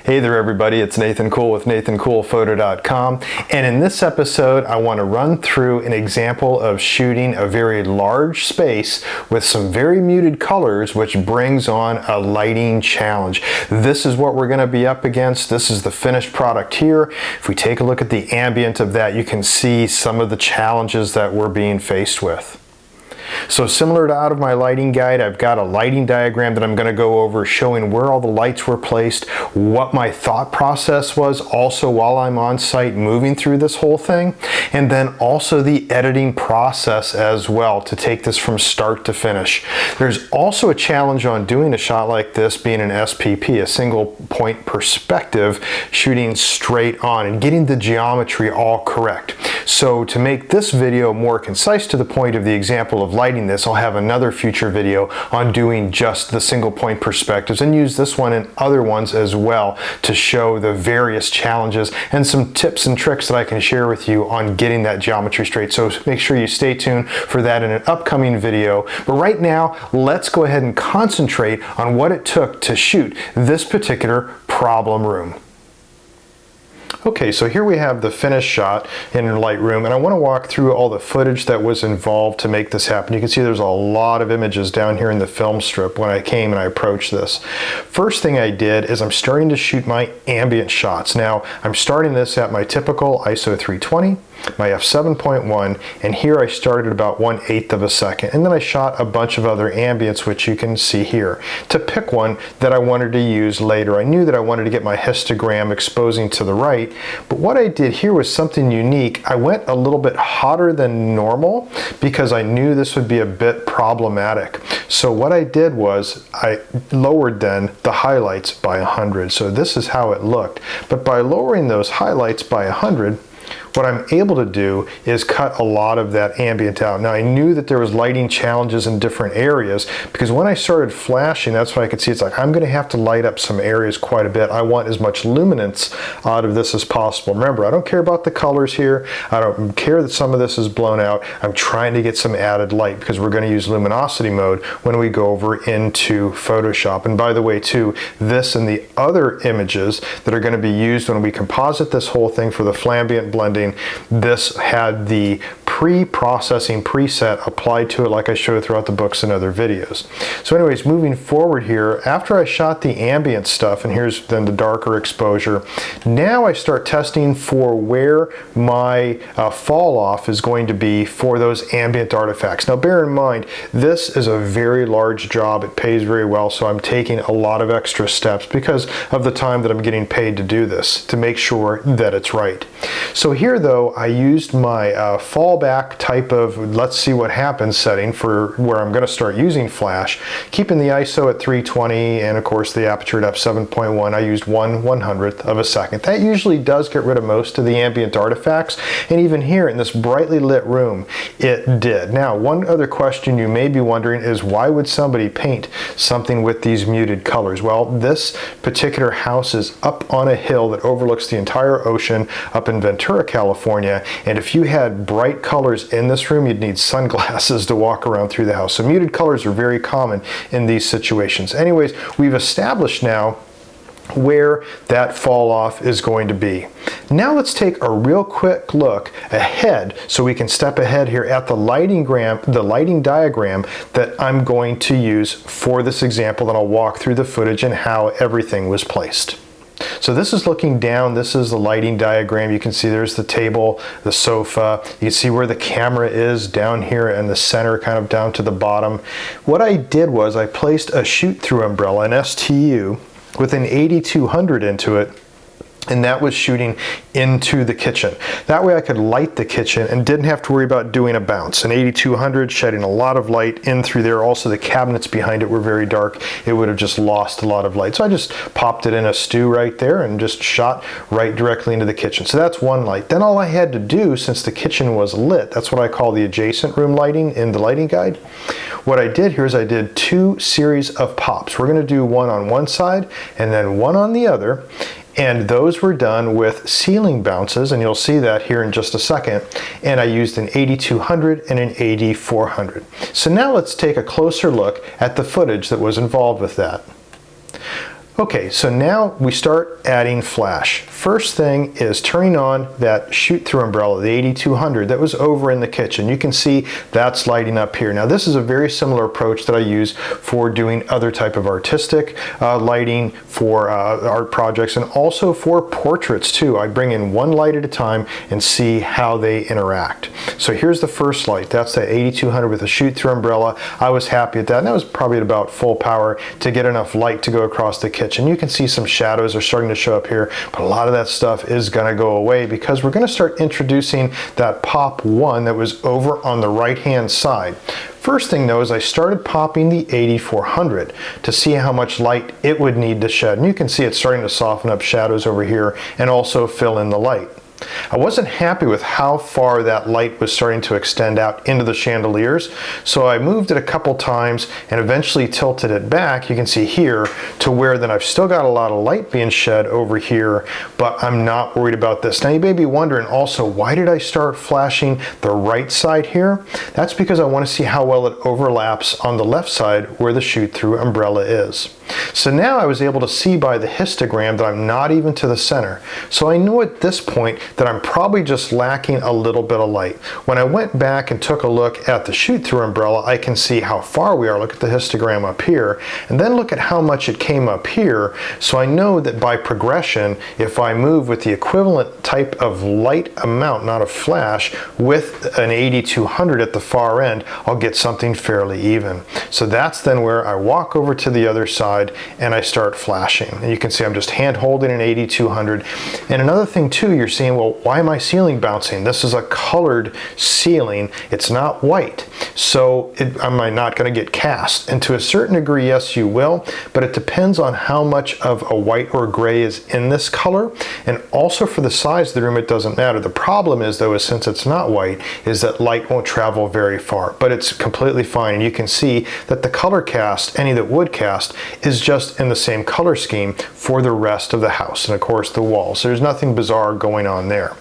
Hey there everybody, it's Nathan Cool with NathanCoolPhoto.com, and in this episode I want to run through an example of shooting a very large space with some very muted colors, which brings on a lighting challenge. This is what we're going to be up against. This is the finished product here. If we take a look at the ambient of that, you can see some of the challenges that we're being faced with. So similar to out of my lighting guide, I've got a lighting diagram that I'm going to go over showing where all the lights were placed, what my thought process was also while I'm on site moving through this whole thing, and then also the editing process as well to take this from start to finish. There's also a challenge on doing a shot like this being an SPP, a single point perspective, shooting straight on and getting the geometry all correct. So to make this video more concise to the point of the example of lighting this, I'll have another future video on doing just the single point perspectives and use this one and other ones as well to show the various challenges and some tips and tricks that I can share with you on getting that geometry straight. So make sure you stay tuned for that in an upcoming video. But right now, let's go ahead and concentrate on what it took to shoot this particular problem room. Okay, so here we have the finished shot in Lightroom, and I want to walk through all the footage that was involved to make this happen. You can see there's a lot of images down here in the film strip when I came and I approached this. First thing I did is I'm starting to shoot my ambient shots. Now, I'm starting this at my typical ISO 320, my f7.1, and here I started about 1/8 of a second, and then I shot a bunch of other ambients, which you can see here, to pick one that I wanted to use later. I knew that I wanted to get my histogram exposing to the right, but what I did here was something unique. I went a little bit hotter than normal because I knew this would be a bit problematic. So what I did was I lowered then the highlights by 100. So this is how it looked, but by lowering those highlights by 100, what I'm able to do is cut a lot of that ambient out. Now I knew that there was lighting challenges in different areas because when I started flashing, that's what I could see. It's like I'm going to have to light up some areas quite a bit. I want as much luminance out of this as possible. Remember, I don't care about the colors here. I don't care that some of this is blown out. I'm trying to get some added light because we're going to use luminosity mode when we go over into Photoshop. And by the way too, this and the other images that are going to be used when we composite this whole thing for the flash-ambient blending, this had the pre-processing preset applied to it like I showed throughout the books and other videos. So anyways, moving forward here, after I shot the ambient stuff, and here's then the darker exposure, now I start testing for where my fall off is going to be for those ambient artifacts. Now bear in mind, this is a very large job. It pays very well, so I'm taking a lot of extra steps because of the time that I'm getting paid to do this to make sure that it's right. So here though, I used my fallback type of let's see what happens setting for where I'm going to start using flash, keeping the ISO at 320 and of course the aperture at f7.1. I used 1/100th of a second. That usually does get rid of most of the ambient artifacts, and even here in this brightly lit room, it did. Now, one other question you may be wondering is why would somebody paint something with these muted colors? Well, this particular house is up on a hill that overlooks the entire ocean up in Ventura, California, and if you had bright colors in this room, you'd need sunglasses to walk around through the house. So muted colors are very common in these situations. Anyways, we've established now where that fall off is going to be. Now let's take a real quick look ahead so we can step ahead here at the lighting diagram that I'm going to use for this example, and I'll walk through the footage and how everything was placed. So this is looking down, this is the lighting diagram. You can see there's the table, the sofa. You can see where the camera is down here in the center, kind of down to the bottom. What I did was I placed a shoot-through umbrella, an STU, with an 8200 into it, and that was shooting into the kitchen. That way I could light the kitchen and didn't have to worry about doing a bounce. An 8200 shedding a lot of light in through there. Also the cabinets behind it were very dark. It would have just lost a lot of light. So I just popped it in a stew right there and just shot right directly into the kitchen. So that's one light. Then all I had to do, since the kitchen was lit, that's what I call the adjacent room lighting in the lighting guide. What I did here is I did 2 series of pops. We're going to do one on one side and then one on the other. And those were done with ceiling bounces, and you'll see that here in just a second. And I used an 8200 and an 8400. So now let's take a closer look at the footage that was involved with that. Okay, so now we start adding flash. First thing is turning on that shoot-through umbrella, the 8200 that was over in the kitchen. You can see that's lighting up here. Now this is a very similar approach that I use for doing other type of artistic lighting for art projects and also for portraits too. I bring in one light at a time and see how they interact. So here's the first light. That's the 8200 with a shoot-through umbrella. I was happy at that, and that was probably at about full power to get enough light to go across the kitchen. You can see some shadows are starting to show up here, but a lot of that stuff is going to go away because we're going to start introducing that pop 1 that was over on the right hand side. First thing though is I started popping the 8400 to see how much light it would need to shed, and you can see it's starting to soften up shadows over here and also fill in the light. I wasn't happy with how far that light was starting to extend out into the chandeliers, so I moved it a couple times and eventually tilted it back, you can see here, to where then I've still got a lot of light being shed over here, but I'm not worried about this. Now you may be wondering also, why did I start flashing the right side here? That's because I want to see how well it overlaps on the left side where the shoot-through umbrella is. So now I was able to see by the histogram that I'm not even to the center. So I know at this point that I'm probably just lacking a little bit of light. When I went back and took a look at the shoot-through umbrella, I can see how far we are. Look at the histogram up here, and then look at how much it came up here. So I know that by progression, if I move with the equivalent type of light amount, not a flash, with an 8200 at the far end, I'll get something fairly even. So that's then where I walk over to the other side and I start flashing. And you can see I'm just hand holding an 8200. And another thing too, you're seeing, well, why am I ceiling bouncing? This is a colored ceiling. It's not white. So am I not going to get cast? And to a certain degree, yes, you will, but it depends on how much of a white or gray is in this color. And also for the size of the room, it doesn't matter. The problem is though, is since it's not white, is that light won't travel very far, but it's completely fine. And you can see that the color cast, any that would cast, is just in the same color scheme for the rest of the house and of course the walls. So there's nothing bizarre going on there.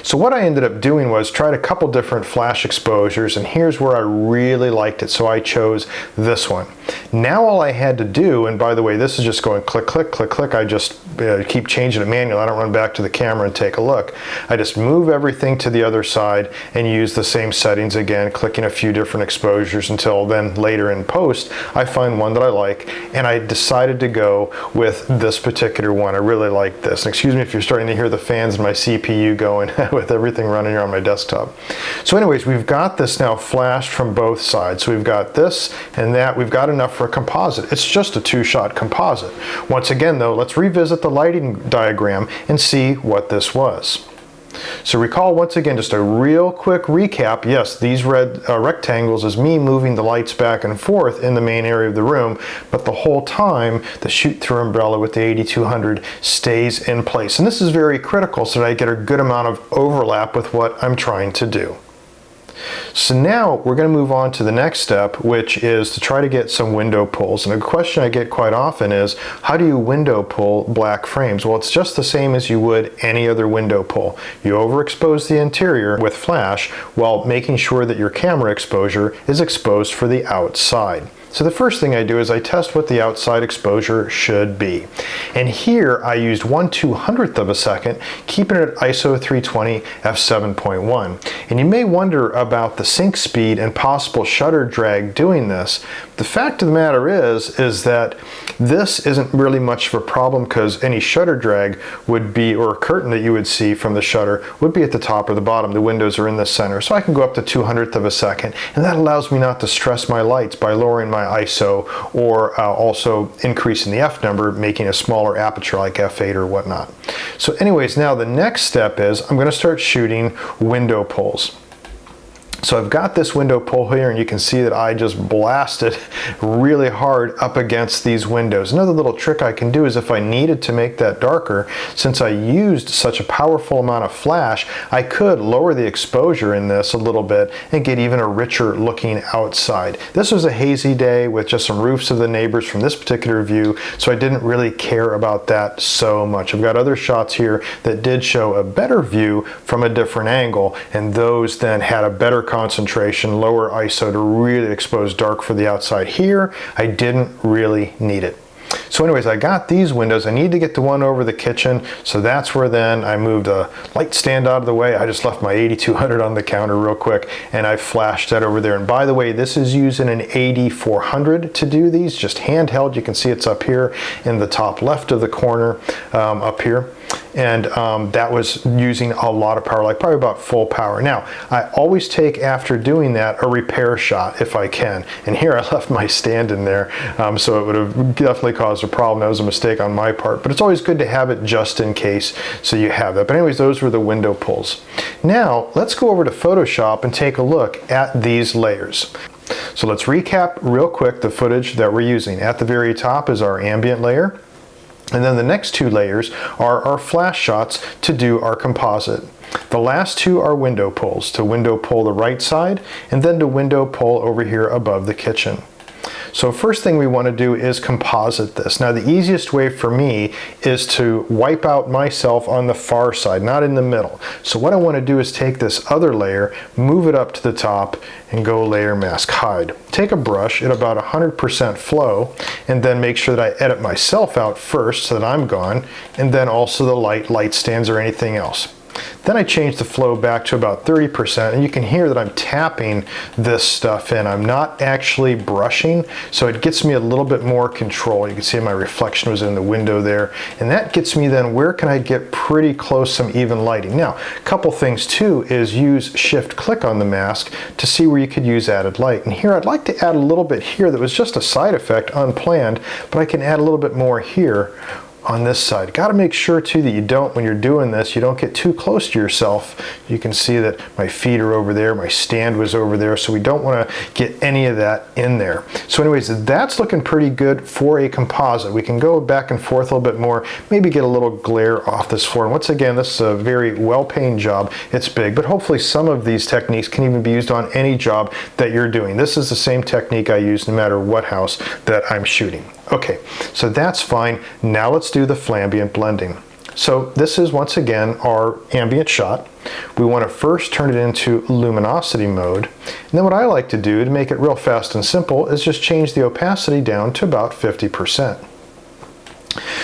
So what I ended up doing was tried a couple different flash exposures, and here's where I really liked it, so I chose this one. Now all I had to do, and by the way, this is just going click, click, click, click. I just keep changing it manually. I don't run back to the camera and take a look. I just move everything to the other side and use the same settings again, clicking a few different exposures until then later in post, I find one that I like, and I decided to go with this particular one. I really like this. And excuse me if you're starting to hear the fans in my CPU going with everything running here on my desktop. So anyways, we've got this now flashed from both sides. So we've got this and that. We've got enough for a composite. It's just a two-shot composite. Once again though, let's revisit the lighting diagram and see what this was. So recall once again, just a real quick recap. Yes, these red rectangles is me moving the lights back and forth in the main area of the room, but the whole time the shoot-through umbrella with the 8200 stays in place. And this is very critical so that I get a good amount of overlap with what I'm trying to do. So now we're going to move on to the next step, which is to try to get some window pulls. And a question I get quite often is, how do you window pull black frames? Well, it's just the same as you would any other window pull. You overexpose the interior with flash while making sure that your camera exposure is exposed for the outside. So the first thing I do is I test what the outside exposure should be. And here I used 1/200th of a second, keeping it at ISO 320 f7.1. And you may wonder about the sync speed and possible shutter drag doing this. The fact of the matter is that this isn't really much of a problem because any shutter drag would be, or a curtain that you would see from the shutter, would be at the top or the bottom. The windows are in the center. So I can go up to 200th of a second, and that allows me not to stress my lights by lowering my ISO or also increasing the f number, making a smaller aperture like f8 or whatnot. So anyways, now the next step is I'm going to start shooting window pulls. So I've got this window pull here, and you can see that I just blasted really hard up against these windows. Another little trick I can do is if I needed to make that darker, since I used such a powerful amount of flash, I could lower the exposure in this a little bit and get even a richer looking outside. This was a hazy day with just some roofs of the neighbors from this particular view, so I didn't really care about that so much. I've got other shots here that did show a better view from a different angle, and those then had a better concentration, lower ISO to really expose dark for the outside. Here, I didn't really need it. So anyways, I got these windows. I need to get the one over the kitchen, so that's where then I moved a light stand out of the way. I just left my 8200 on the counter real quick, and I flashed that over there. And by the way, this is using an 8400 to do these, just handheld. You can see it's up here in the top left of the corner up here. And that was using a lot of power, like probably about full power. Now, I always take, after doing that, a repair shot if I can. And here I left my stand in there, so it would have definitely caused a problem. That was a mistake on my part, but it's always good to have it just in case, so you have that. But anyways, those were the window pulls. Now, let's go over to Photoshop and take a look at these layers. So let's recap real quick the footage that we're using. At the very top is our ambient layer. And then the next two layers are our flash shots to do our composite. The last two are window pulls, to window pull the right side and then to window pull over here above the kitchen. So first thing we want to do is composite this. Now the easiest way for me is to wipe out myself on the far side, not in the middle. So what I want to do is take this other layer, move it up to the top, and go layer mask hide. Take a brush at about 100% flow, and then make sure that I edit myself out first so that I'm gone, and then also the light stands or anything else. Then I change the flow back to about 30%, and you can hear that I'm tapping this stuff in. I'm not actually brushing, so it gets me a little bit more control. You can see my reflection was in the window there, and that gets me then where can I get pretty close, some even lighting. Now, a couple things too is use shift-click on the mask to see where you could use added light. And here I'd like to add a little bit here that was just a side effect, unplanned, but I can add a little bit more here on this side. Got to make sure too that you don't, when you're doing this, you don't get too close to yourself. You can see that my feet are over there, my stand was over there, so we don't want to get any of that in there. So anyways, that's looking pretty good for a composite. We can go back and forth a little bit more, maybe get a little glare off this floor. And once again, this is a very well-paying job. It's big, but hopefully some of these techniques can even be used on any job that you're doing. This is the same technique I use no matter what house that I'm shooting. Okay, so that's fine. Now let's do the flash-ambient blending. So this is once again our ambient shot. We want to first turn it into luminosity mode. And then what I like to do to make it real fast and simple is just change the opacity down to about 50%.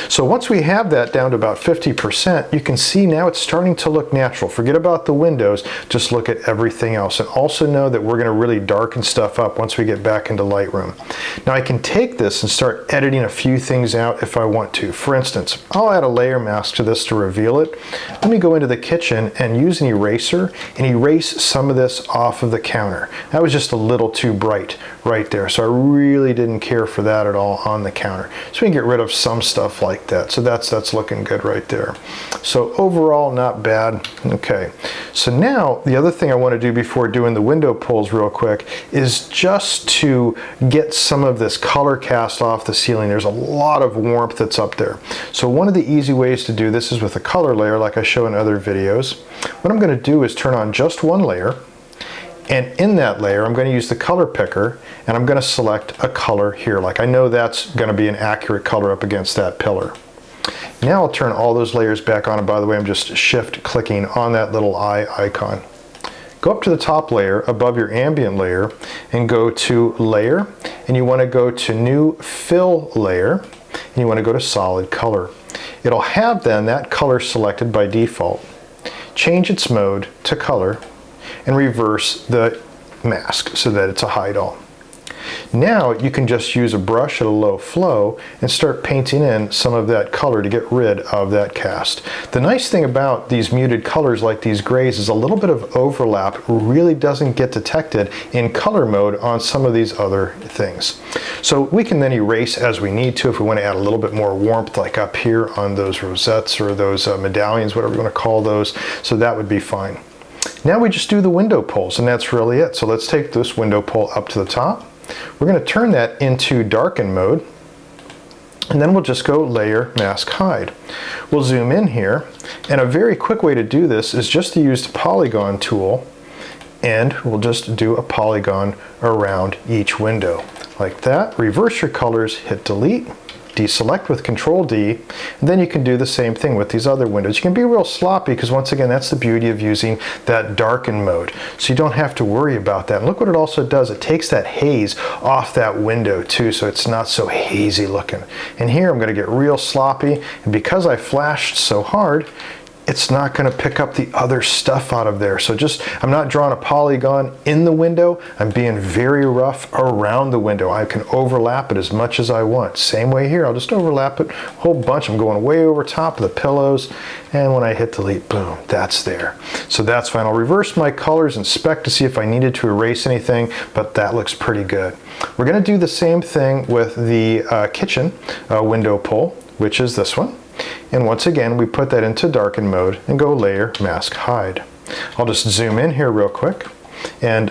So once we have that down to about 50%, you can see now it's starting to look natural. Forget about the windows, just look at everything else. And also know that we're going to really darken stuff up once we get back into Lightroom. Now I can take this and start editing a few things out if I want to. For instance, I'll add a layer mask to this to reveal it. Let me go into the kitchen and use an eraser and erase some of this off of the counter. That was just a little too bright right there, so I really didn't care for that at all on the counter. So we can get rid of some stuff like that. So that's looking good right there. So overall, not bad. Okay, so now the other thing I want to do before doing the window pulls real quick is just to get some of this color cast off the ceiling. There's a lot of warmth that's up there. So one of the easy ways to do this is with a color layer like I show in other videos. What I'm going to do is turn on just one layer, and in that layer I'm going to use the color picker and I'm going to select a color here. Like I know that's going to be an accurate color up against that pillar. Now I'll turn all those layers back on, and by the way I'm just shift clicking on that little eye icon. Go up to the top layer above your ambient layer and go to layer, and you want to go to new fill layer and you want to go to solid color. It'll have then that color selected by default. Change its mode to color and reverse the mask so that it's a hide all. Now you can just use a brush at a low flow and start painting in some of that color to get rid of that cast. The nice thing about these muted colors like these grays is a little bit of overlap really doesn't get detected in color mode on some of these other things. So we can then erase as we need to if we want to add a little bit more warmth, like up here on those rosettes or those medallions, whatever you want to call those, so that would be fine. Now we just do the window pulls, and that's really it. So let's take this window pull up to the top. We're going to turn that into darken mode, and then we'll just go layer mask hide. We'll zoom in here, and a very quick way to do this is just to use the polygon tool, and we'll just do a polygon around each window like that. Reverse your colors, hit delete, deselect with Control D, and then you can do the same thing with these other windows. You can be real sloppy because once again, that's the beauty of using that darken mode. So you don't have to worry about that. And look what it also does. It takes that haze off that window too, so it's not so hazy looking. And here I'm going to get real sloppy, and because I flashed so hard, it's not going to pick up the other stuff out of there. So I'm not drawing a polygon in the window. I'm being very rough around the window. I can overlap it as much as I want. Same way here, I'll just overlap it a whole bunch. I'm going way over top of the pillows, and when I hit delete, boom, that's there. So that's fine. I'll reverse my colors, inspect to see if I needed to erase anything, but that looks pretty good. We're going to do the same thing with the kitchen window pull, which is this one. And once again, we put that into darken mode and go layer, mask, hide. I'll just zoom in here real quick, and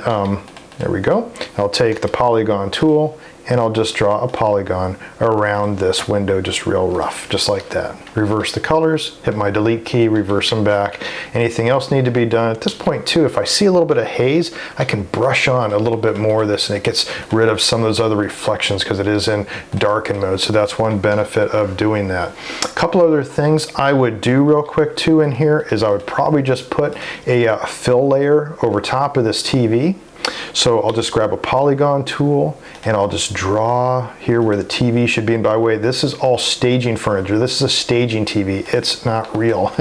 there we go. I'll take the polygon tool and I'll just draw a polygon around this window, just real rough, just like that. Reverse the colors, hit my delete key, reverse them back. Anything else need to be done? At this point too, if I see a little bit of haze, I can brush on a little bit more of this and it gets rid of some of those other reflections because it is in darken mode. So that's one benefit of doing that. A couple other things I would do real quick too in here is I would probably just put a fill layer over top of this TV. So I'll just grab a polygon tool and I'll just draw here where the TV should be. And by the way, this is all staging furniture. This is a staging TV. It's not real.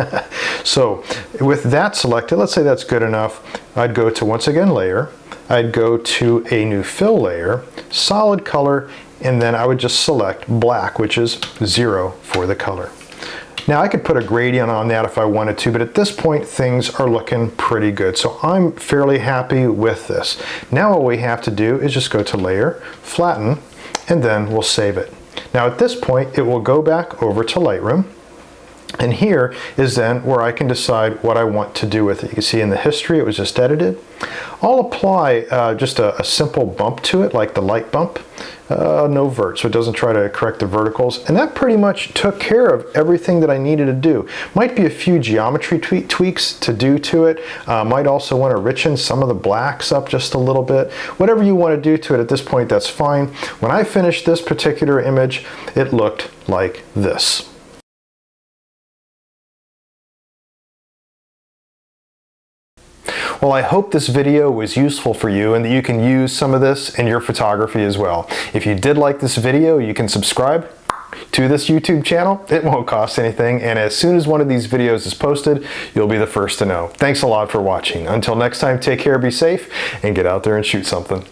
So with that selected, let's say that's good enough. I'd go to, once again, layer. I'd go to a new fill layer, solid color, and then I would just select black, which is 0 for the color. Now I could put a gradient on that if I wanted to, but at this point things are looking pretty good. So I'm fairly happy with this. Now all we have to do is just go to layer, flatten, and then we'll save it. Now at this point it will go back over to Lightroom. And here is then where I can decide what I want to do with it. You can see in the history it was just edited. I'll apply just a simple bump to it, like the light bump. No vert, so it doesn't try to correct the verticals. And that pretty much took care of everything that I needed to do. Might be a few geometry tweaks to do to it. Might also want to richen some of the blacks up just a little bit. Whatever you want to do to it at this point, that's fine. When I finished this particular image, it looked like this. Well, I hope this video was useful for you and that you can use some of this in your photography as well. If you did like this video, you can subscribe to this YouTube channel. It won't cost anything, and as soon as one of these videos is posted, you'll be the first to know. Thanks a lot for watching. Until next time, take care, be safe, and get out there and shoot something.